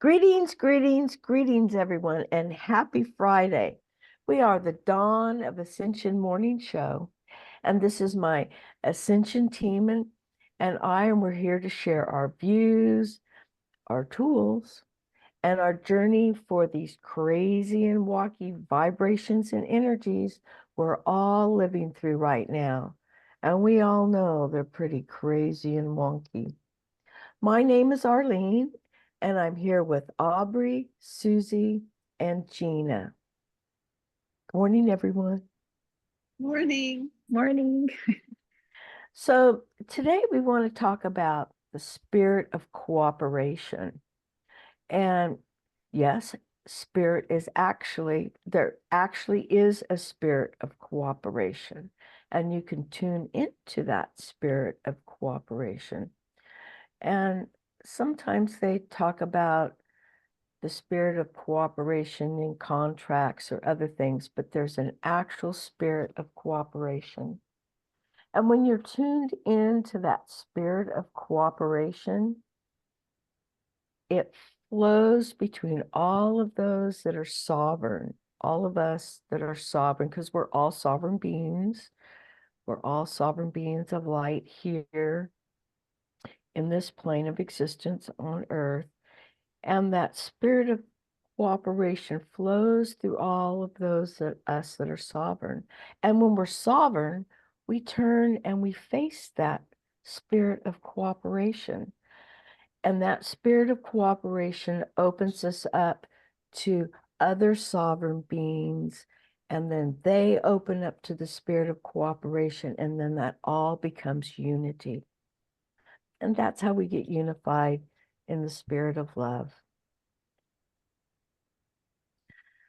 Greetings, greetings, greetings, everyone, and happy Friday. We are the Dawn of Ascension Morning Show, and this is my Ascension team, and we're here to share our views, our tools, and our journey for these crazy and wacky vibrations and energies we're all living through right now. And we all know they're pretty crazy and wonky. My name is Arlene, and I'm here with Aubrey, Susie, and Gina. Good morning, everyone. Morning. Morning. So today we want to talk about the spirit of cooperation. And yes, there actually is a spirit of cooperation, and you can tune into that spirit of cooperation. And sometimes they talk about the spirit of cooperation in contracts or other things, but there's an actual spirit of cooperation. And when you're tuned into that spirit of cooperation, it flows between all of those that are sovereign, all of us that are sovereign, because we're all sovereign beings. We're all sovereign beings of light here in this plane of existence on earth. And that spirit of cooperation flows through all of us that are sovereign. And when we're sovereign, we turn and we face that spirit of cooperation. And that spirit of cooperation opens us up to other sovereign beings. And then they open up to the spirit of cooperation. And then that all becomes unity. And that's how we get unified in the spirit of love.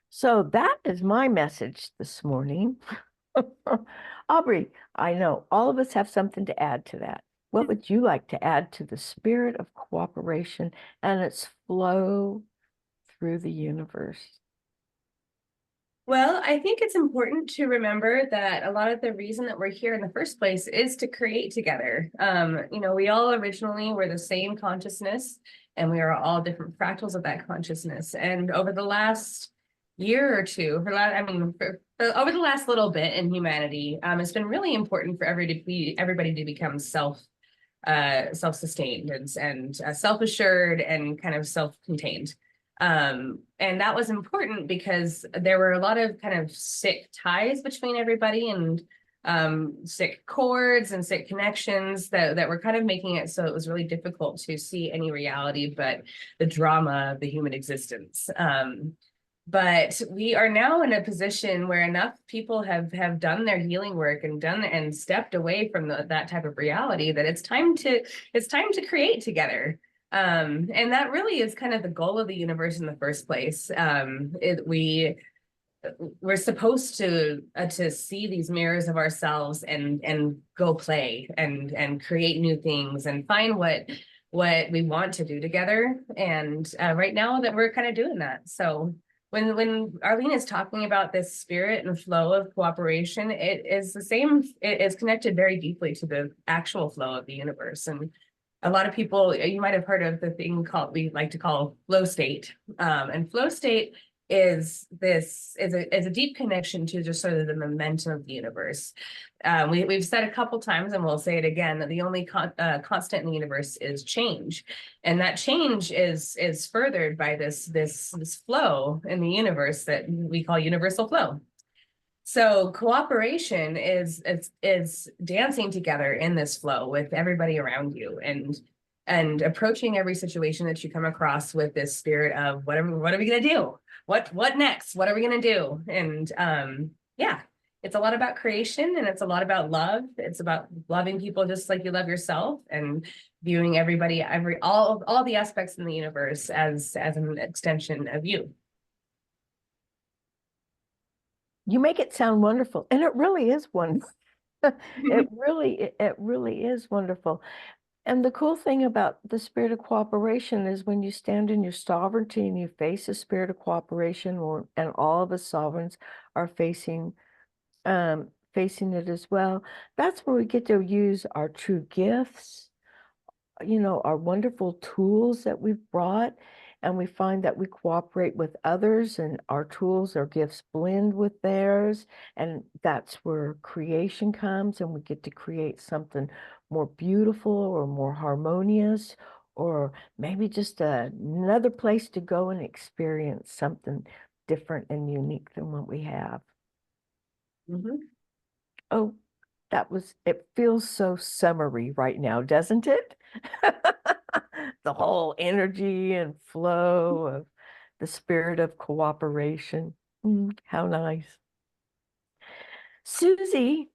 So that is my message this morning. Aubrey, I know all of us have something to add to that. What would you like to add to the spirit of cooperation and its flow through the universe? Well, I think it's important to remember that a lot of the reason that we're here in the first place is to create together. We all originally were the same consciousness, and we are all different fractals of that consciousness. And over the last year or two, over the last little bit in humanity, it's been really important for everybody to become self-sustained and self-assured and kind of self-contained. And that was important because there were a lot of kind of sick ties between everybody and sick cords and sick connections that were kind of making it so it was really difficult to see any reality but the drama of the human existence. But we are now in a position where enough people have done their healing work and stepped away from that type of reality that it's time to create together. And that really is kind of the goal of the universe in the first place. We're supposed to see these mirrors of ourselves and go play and create new things and find what we want to do together. And right now that we're kind of doing that. So when Arlene is talking about this spirit and flow of cooperation, it is the same. It is connected very deeply to the actual flow of the universe. And a lot of people, you might have heard of the thing we like to call flow state. And flow state is a deep connection to just sort of the momentum of the universe. We've said a couple times, and we'll say it again, that the only constant in the universe is change, and that change is furthered by this flow in the universe that we call universal flow. So cooperation is dancing together in this flow with everybody around you and approaching every situation that you come across with this spirit of what are we gonna do? What next? What are we gonna do? And yeah, it's a lot about creation and it's a lot about love. It's about loving people just like you love yourself and viewing everybody, all the aspects in the universe as an extension of you. You make it sound wonderful, and it really is wonderful. It really is wonderful. And the cool thing about the spirit of cooperation is when you stand in your sovereignty and you face a spirit of cooperation, and all of us sovereigns are facing it as well. That's where we get to use our true gifts, our wonderful tools that we've brought, and we find that we cooperate with others and our tools or gifts blend with theirs, and that's where creation comes, and we get to create something more beautiful or more harmonious, or maybe just another place to go and experience something different and unique than what we have. Mhm. Oh, it feels so summery right now, doesn't it? The whole energy and flow of the spirit of cooperation. How nice. Susie,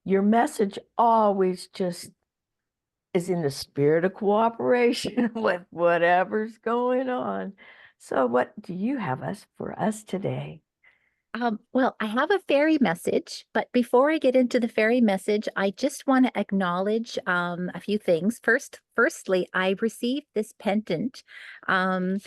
your message always just is in the spirit of cooperation with whatever's going on. So what do you have for us today? Well, I have a fairy message, but before I get into the fairy message, I just want to acknowledge a few things. Firstly, I received this pendant from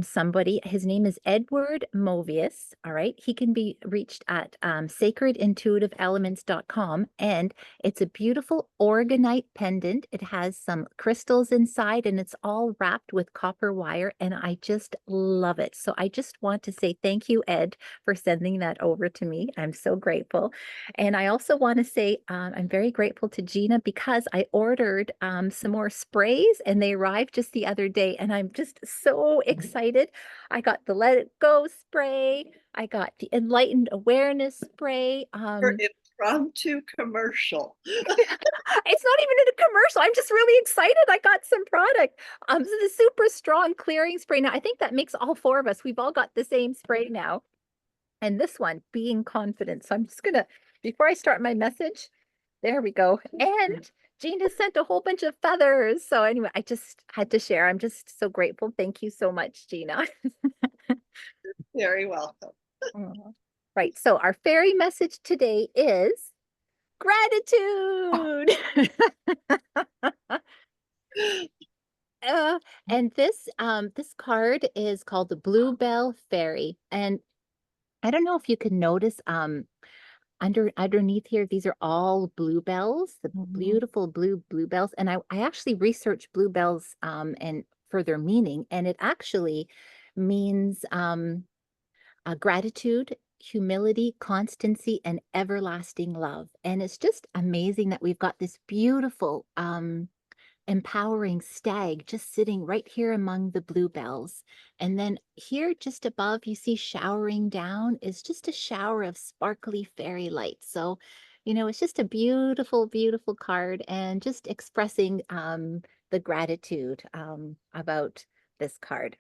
somebody. His name is Edward Movius. All right, he can be reached at sacredintuitiveelements.com, and it's a beautiful organite pendant. It has some crystals inside, and it's all wrapped with copper wire, and I just love it. So I just want to say thank you, Ed, for sending that over to me. I'm so grateful. And I also want to say I'm very grateful to Gina because I ordered some more sprays and they arrived just the other day. And I'm just so excited. I got the Let It Go spray. I got the Enlightened Awareness spray. Her impromptu commercial. It's not even in a commercial. I'm just really excited. I got some product. So the super strong clearing spray. Now, I think that makes all four of us. We've all got the same spray now. And this one, being confident. So I'm just gonna, before I start my message, there we go. And Gina sent a whole bunch of feathers. So anyway, I just had to share. I'm just so grateful. Thank you so much, Gina. Very welcome. Right. So our fairy message today is gratitude. And this card is called the Bluebell Fairy. And I don't know if you can notice underneath here, these are all bluebells, the beautiful bluebells. And I actually researched bluebells and for their meaning, and it actually means gratitude, humility, constancy, and everlasting love. And it's just amazing that we've got this beautiful empowering stag just sitting right here among the bluebells. And then here just above, you see showering down is just a shower of sparkly fairy light. So, it's just a beautiful, beautiful card and just expressing the gratitude about this card.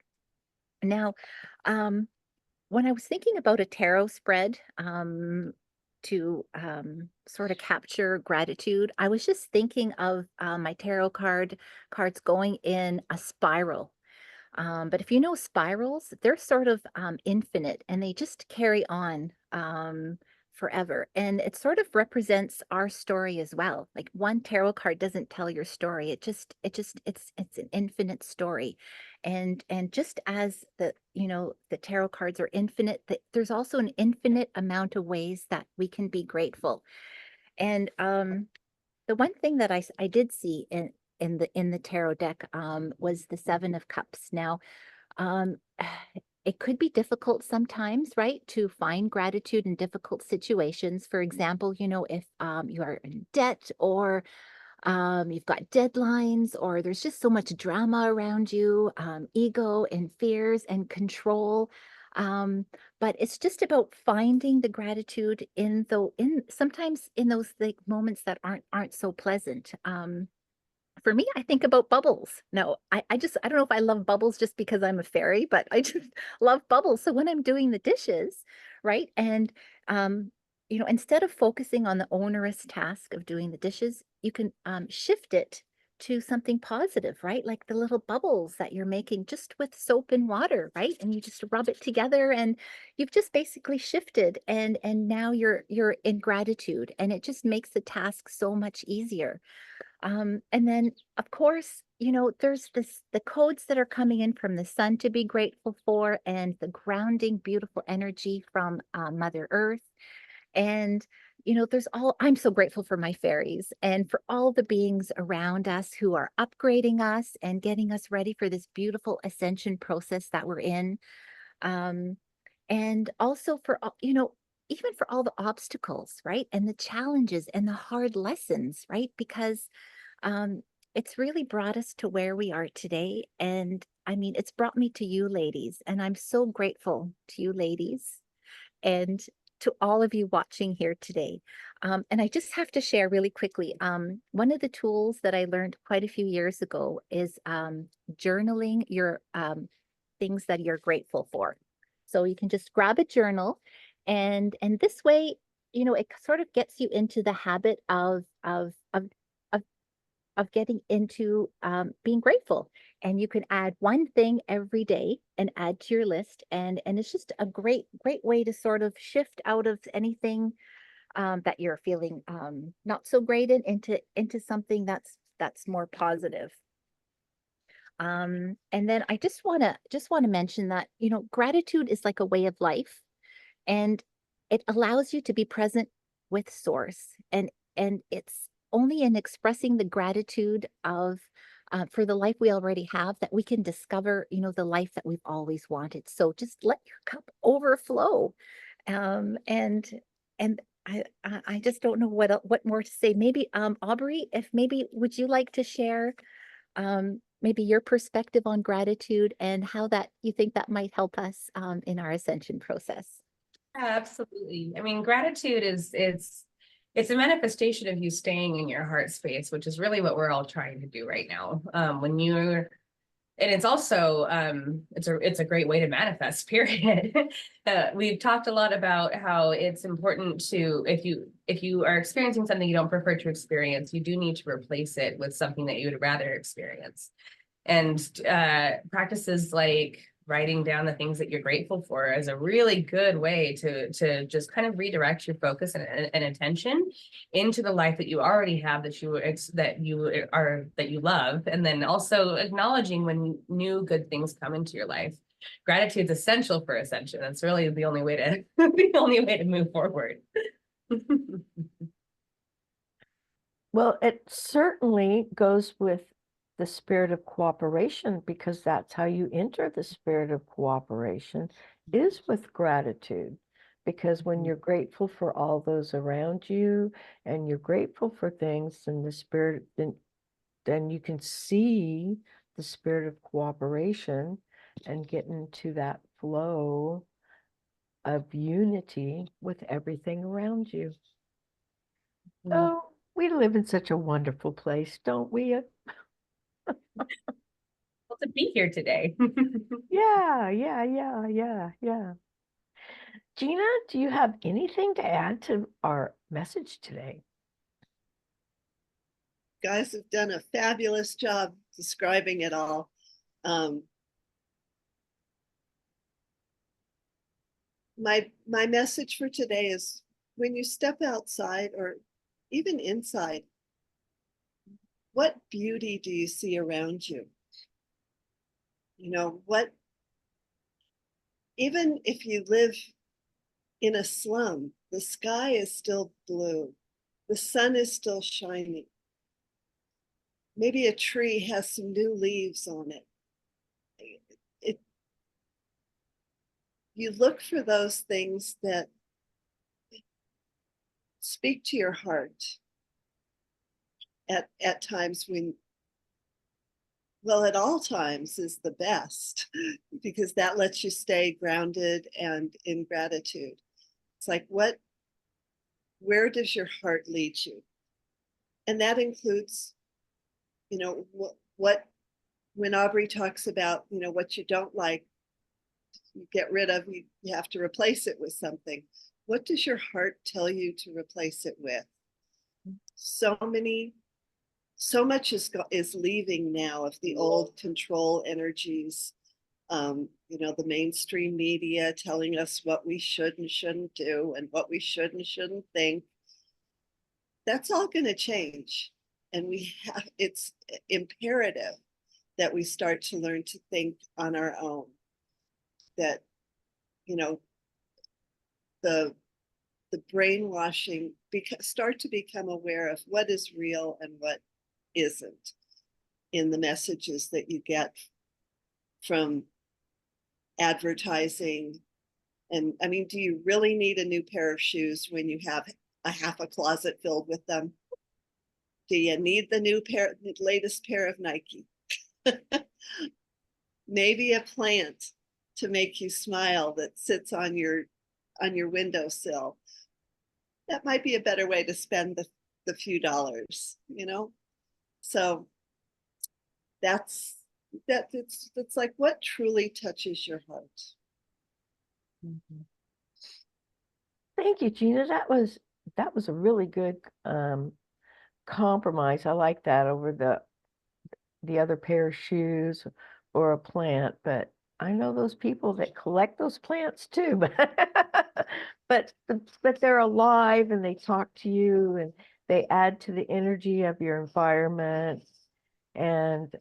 Now, when I was thinking about a tarot spread, to sort of capture gratitude, I was just thinking of my tarot cards going in a spiral. But if you know spirals, they're sort of infinite and they just carry on forever. And it sort of represents our story as well. Like one tarot card doesn't tell your story. It's an infinite story. And just as the tarot cards are infinite, there's also an infinite amount of ways that we can be grateful. And the one thing that I did see in the tarot deck was the Seven of Cups. Now, um, it could be difficult sometimes, right, to find gratitude in difficult situations. For example, if you are in debt or you've got deadlines or there's just so much drama around you, ego and fears and control. But it's just about finding the gratitude in sometimes in those like moments that aren't so pleasant. For me, I think about bubbles. No, I don't know if I love bubbles just because I'm a fairy, but I just love bubbles. So when I'm doing the dishes, right? And instead of focusing on the onerous task of doing the dishes, you can shift it to something positive, right? Like the little bubbles that you're making just with soap and water, right? And you just rub it together and you've just basically shifted and now you're in gratitude and it just makes the task so much easier. And then, of course, there's the codes that are coming in from the sun to be grateful for, and the grounding, beautiful energy from Mother Earth. And I'm so grateful for my fairies and for all the beings around us who are upgrading us and getting us ready for this beautiful ascension process that we're in. Um, and also for, even for all the obstacles, right? And the challenges and the hard lessons, right? Because um, it's really brought us to where we are today. And I mean, it's brought me to you ladies, and I'm so grateful to you ladies and to all of you watching here today. And I just have to share really quickly, one of the tools that I learned quite a few years ago is journaling your things that you're grateful for. So you can just grab a journal, and this way, it sort of gets you into the habit of getting into being grateful. And you can add one thing every day and add to your list. And it's just a great way to sort of shift out of anything that you're feeling not so great in into something that's more positive. And then I just want to mention that, gratitude is like a way of life, and it allows you to be present with source, and it's only in expressing the gratitude of for the life we already have that we can discover, the life that we've always wanted. So just let your cup overflow. And I just don't know what more to say. Maybe Aubrey, if maybe would you like to share maybe your perspective on gratitude and how that you think that might help us in our ascension process? Yeah, absolutely. I mean, gratitude it's a manifestation of you staying in your heart space, which is really what we're all trying to do right now. And it's also it's a great way to manifest, period. We've talked a lot about how it's important to, if you are experiencing something you don't prefer to experience, you do need to replace it with something that you would rather experience. And practices like writing down the things that you're grateful for is a really good way to just kind of redirect your focus and attention into the life that you already have, that you love, and then also acknowledging when new good things come into your life. Gratitude is essential for ascension. That's really the only way to the only way to move forward. Well, it certainly goes with the spirit of cooperation, because that's how you enter the spirit of cooperation, is with gratitude. Because when you're grateful for all those around you and you're grateful for things in the spirit, then you can see the spirit of cooperation and get into that flow of unity with everything around you. Oh, we live in such a wonderful place, don't we? Well, to be here today. Yeah. Gina, do you have anything to add to our message today? Guys have done a fabulous job describing it all. My message for today is, when you step outside or even inside, what beauty do you see around you? Even if you live in a slum, the sky is still blue. The sun is still shining. Maybe a tree has some new leaves on it. You look for those things that speak to your heart at times when, well, at all times is the best, because that lets you stay grounded and in gratitude. It's like, where does your heart lead you? And that includes, what when Aubrey talks about, what you don't like, you get rid of, you have to replace it with something. What does your heart tell you to replace it with? So much is leaving now of the old control energies. The mainstream media telling us what we should and shouldn't do and what we should and shouldn't think. That's all going to change. And it's imperative that we start to learn to think on our own. That, the the brainwashing, start to become aware of what is real and what isn't in the messages that you get from advertising. And I mean, do you really need a new pair of shoes when you have a half a closet filled with them? Do you need the latest pair of Nike? Maybe a plant to make you smile that sits on your windowsill. That might be a better way to spend the few dollars, you know? So it's like, what truly touches your heart? Thank you, Gina. That was a really good compromise. I like that over the other pair of shoes or a plant, but I know those people that collect those plants too, but they're alive and they talk to you and they add to the energy of your environment. And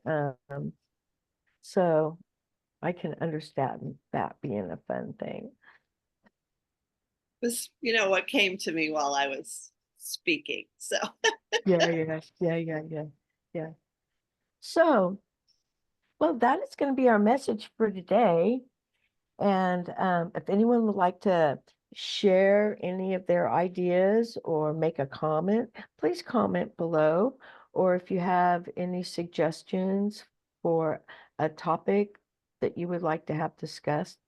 so I can understand that being a fun thing. Was, you know, what came to me while I was speaking. So Yeah. So, well, that is going to be our message for today. And if anyone would like to share any of their ideas or make a comment, please comment below. Or if you have any suggestions for a topic that you would like to have discussed,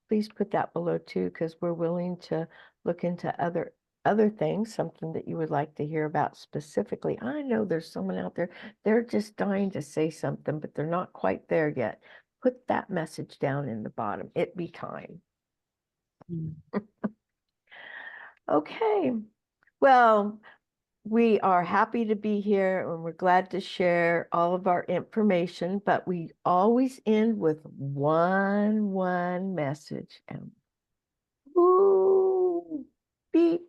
please put that below too, because we're willing to look into other things, something that you would like to hear about specifically. I know there's someone out there, they're just dying to say something, but they're not quite there yet. Put that message down in the bottom. It be time. Okay. Well, we are happy to be here and we're glad to share all of our information, but we always end with one message. And ooh, beep,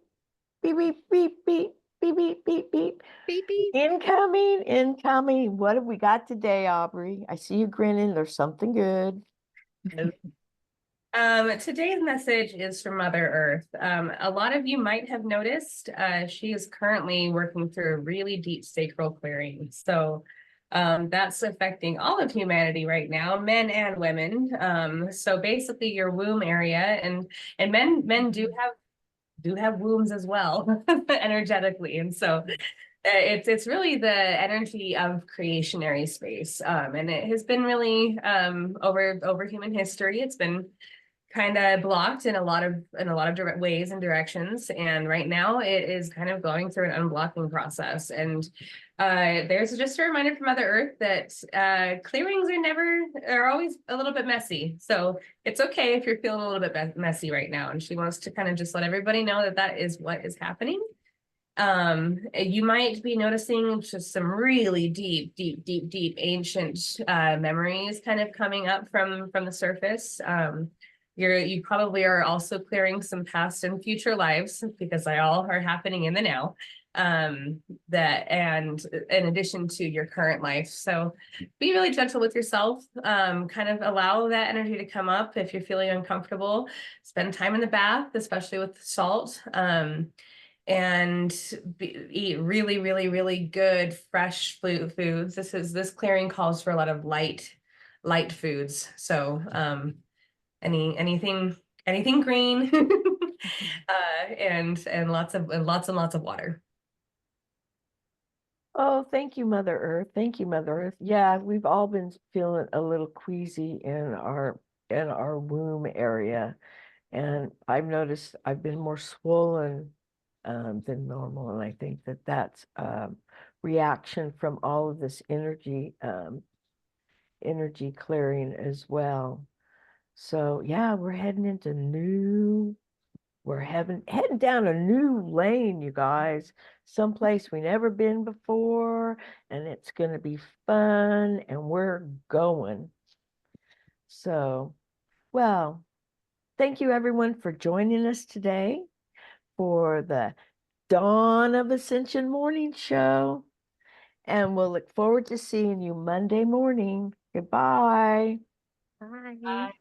beep, beep, beep, beep, beep, beep, beep, beep. Beep, beep. Incoming. What have we got today, Aubrey? I see you grinning. There's something good. Today's message is from Mother Earth. A lot of you might have noticed she is currently working through a really deep sacral clearing. So that's affecting all of humanity right now, men and women. So basically your womb area and men do have wombs as well, energetically. And so it's really the energy of creationary space. And it has been really over human history, it's been kind of blocked in a lot of different ways and directions. And right now it is kind of going through an unblocking process. And there's just a reminder from Mother Earth that clearings are always a little bit messy. So it's okay if you're feeling a little bit messy right now. And she wants to kind of just let everybody know that is what is happening. You might be noticing just some really deep ancient memories kind of coming up from the surface. You probably are also clearing some past and future lives because they all are happening in the now. That and in addition to your current life. So be really gentle with yourself. Kind of allow that energy to come up if you're feeling uncomfortable. Spend time in the bath, especially with salt. And eat really good fresh foods. This clearing calls for a lot of light foods. So anything green and lots of water. Oh, thank you, Mother Earth. Thank you, Mother Earth. Yeah, we've all been feeling a little queasy in our womb area. And I've noticed I've been more swollen than normal. And I think that's reaction from all of this energy clearing as well. So yeah, we're heading down a new lane, you guys, someplace we never been before, and it's going to be fun, and we're going. So, well, thank you everyone for joining us today for the Dawn of Ascension morning show, and we'll look forward to seeing you Monday morning. Goodbye. Bye. Bye.